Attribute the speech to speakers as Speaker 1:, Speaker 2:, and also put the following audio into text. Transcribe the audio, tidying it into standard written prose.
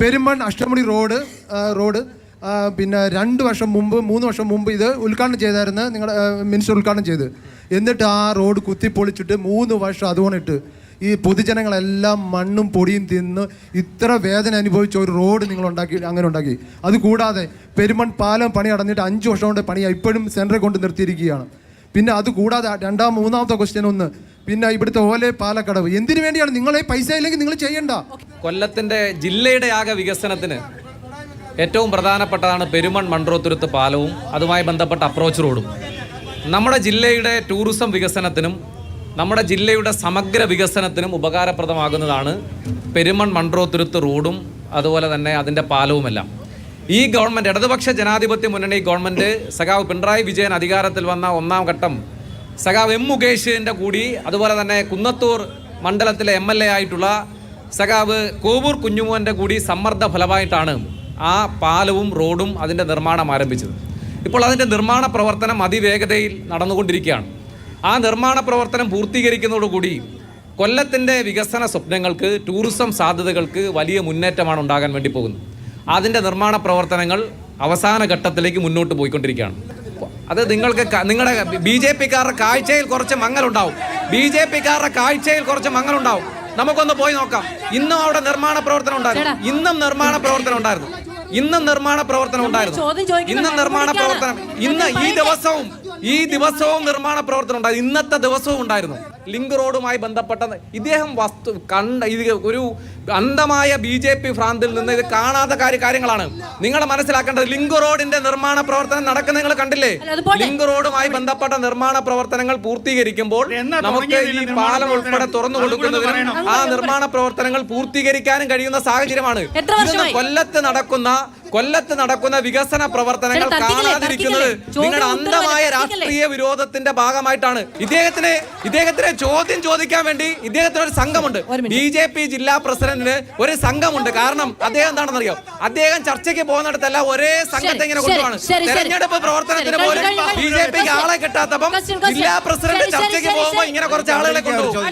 Speaker 1: Perumon Ashtamudi road പിന്നെ 2 വർഷം മുമ്പ് 3 വർഷം മുമ്പ് ഇത് ഉദ്ഘാടനം ചെയ്തായിരുന്നു, നിങ്ങളുടെ മിനിസ്റ്റർ ഉദ്ഘാടനം ചെയ്ത്. എന്നിട്ട് ആ റോഡ് കുത്തിപ്പൊളിച്ചിട്ട് 3 വർഷം അതുകൊണ്ടിട്ട് ഈ പൊതുജനങ്ങളെല്ലാം മണ്ണും പൊടിയും തിന്ന് ഇത്ര വേദന അനുഭവിച്ച ഒരു റോഡ് നിങ്ങൾ ഉണ്ടാക്കി. അതുകൂടാതെ പെരുമൺ പാലം പണി അടഞ്ഞിട്ട് 5 വർഷം കൊണ്ട് പണിയാണ്, ഇപ്പോഴും സെൻറ്ററിൽ കൊണ്ട് നിർത്തിയിരിക്കുകയാണ്. പിന്നെ അതുകൂടാതെ മൂന്നാമത്തെ ക്വസ്റ്റ്യൻ ഒന്ന്, പിന്നെ ഇവിടുത്തെ ഓലെ പാലക്കടവ് എന്തിനു വേണ്ടിയാണ്? നിങ്ങളെ പൈസ ഇല്ലെങ്കിൽ നിങ്ങൾ ചെയ്യണ്ട.
Speaker 2: കൊല്ലത്തിൻ്റെ ജില്ലയുടെ ആകെ വികസനത്തിന് ഏറ്റവും പ്രധാനപ്പെട്ടതാണ് പെരുമൺ മൺട്രോത്തുരുത്ത് പാലവും അതുമായി ബന്ധപ്പെട്ട അപ്രോച്ച് റോഡും. നമ്മുടെ ജില്ലയുടെ ടൂറിസം വികസനത്തിനും നമ്മുടെ ജില്ലയുടെ സമഗ്ര വികസനത്തിനും ഉപകാരപ്രദമാകുന്നതാണ് പെരുമൺ മൺട്രോത്തുരുത്ത് റോഡും അതുപോലെ തന്നെ അതിൻ്റെ പാലവുമെല്ലാം. ഈ ഗവൺമെൻറ്, ഇടതുപക്ഷ ജനാധിപത്യ മുന്നണി ഗവൺമെൻറ്, സഖാവ് പിണറായി വിജയൻ അധികാരത്തിൽ വന്ന 1ാം ഘട്ടം സഖാവ് എം മുകേഷിൻ്റെ കൂടി അതുപോലെ തന്നെ കുന്നത്തൂർ മണ്ഡലത്തിലെ MLA ആയിട്ടുള്ള സഖാവ് കോവൂർ കുഞ്ഞുമോൻ്റെ കൂടി സമ്മർദ്ദ ഫലമായിട്ടാണ് ആ പാലവും റോഡും അതിൻ്റെ നിർമ്മാണം ആരംഭിച്ചത്. ഇപ്പോൾ അതിൻ്റെ നിർമ്മാണ പ്രവർത്തനം അതിവേഗതയിൽ നടന്നുകൊണ്ടിരിക്കുകയാണ്. ആ നിർമ്മാണ പ്രവർത്തനം പൂർത്തീകരിക്കുന്നതോടുകൂടി കൊല്ലത്തിൻ്റെ വികസന സ്വപ്നങ്ങൾക്ക്, ടൂറിസം സാധ്യതകൾക്ക് വലിയ മുന്നേറ്റമാണ് ഉണ്ടാകാൻ വേണ്ടി പോകുന്നത്. അതിൻ്റെ നിർമ്മാണ പ്രവർത്തനങ്ങൾ അവസാന ഘട്ടത്തിലേക്ക് മുന്നോട്ട് പോയിക്കൊണ്ടിരിക്കുകയാണ്. അത് നിങ്ങളുടെ BJP-ക്കാരുടെ കാഴ്ചയിൽ കുറച്ച് മങ്ങലുണ്ടാവും. നമുക്കൊന്ന് പോയി നോക്കാം. ഇന്നും അവിടെ നിർമ്മാണ പ്രവർത്തനം ഉണ്ടായിരുന്നു. ഇന്നും നിർമ്മാണ പ്രവർത്തനം ഉണ്ടായിരുന്നു. ഈ ദിവസവും നിർമ്മാണ പ്രവർത്തനം ഉണ്ടായിരുന്നു. ഇന്നത്തെ ദിവസവും ഉണ്ടായിരുന്നു. ലിങ്ക് റോഡുമായി ബന്ധപ്പെട്ട ഇദ്ദേഹം ഒരു അന്ധമായ BJP ഭ്രാന്തിൽ നിന്ന് ഇത് കാണാത്ത കാര്യങ്ങളാണ് നിങ്ങൾ മനസ്സിലാക്കേണ്ടത്. ലിങ്ക് റോഡിന്റെ നിർമ്മാണ പ്രവർത്തനം നടക്കുന്ന നിങ്ങൾ കണ്ടില്ലേ? ലിങ്ക് റോഡുമായി ബന്ധപ്പെട്ട നിർമ്മാണ പ്രവർത്തനങ്ങൾ പൂർത്തീകരിക്കുമ്പോൾ നമുക്ക് ഈ പാലം ഉൾപ്പെടെ തുറന്നു കൊടുക്കുന്നതിനും ആ നിർമ്മാണ പ്രവർത്തനങ്ങൾ പൂർത്തീകരിക്കാനും കഴിയുന്ന സാഹചര്യമാണ്. കൊല്ലത്ത് നടക്കുന്ന വികസന പ്രവർത്തനങ്ങൾ കാണാതിരിക്കുന്നത് നിങ്ങളുടെ അന്ധമായ രാഷ്ട്രീയ വിരോധത്തിന്റെ ഭാഗമായിട്ടാണ്. ഇദ്ദേഹത്തിന് ചോദ്യം ചോദിക്കാൻ വേണ്ടി ഇദ്ദേഹത്തിന് ഒരു സംഘമുണ്ട്. BJP ജില്ലാ പ്രസിഡന്റിന് ഒരു സംഘമുണ്ട്. കാരണം അദ്ദേഹം എന്താണെന്നറിയോ? അദ്ദേഹം ചർച്ചയ്ക്ക് പോകുന്നിടത്തല്ല ഒരേ സംഘത്തെ ഇങ്ങനെ കൊണ്ടുപോവാണ്. തെരഞ്ഞെടുപ്പ് പ്രവർത്തനത്തിന് പോലും BJP ആളെ കിട്ടാത്തപ്പം ജില്ലാ പ്രസിഡന്റ് ചർച്ചയ്ക്ക് പോകുമ്പോൾ ഇങ്ങനെ കുറച്ച് ആളുകളെ കൊണ്ടുപോകും.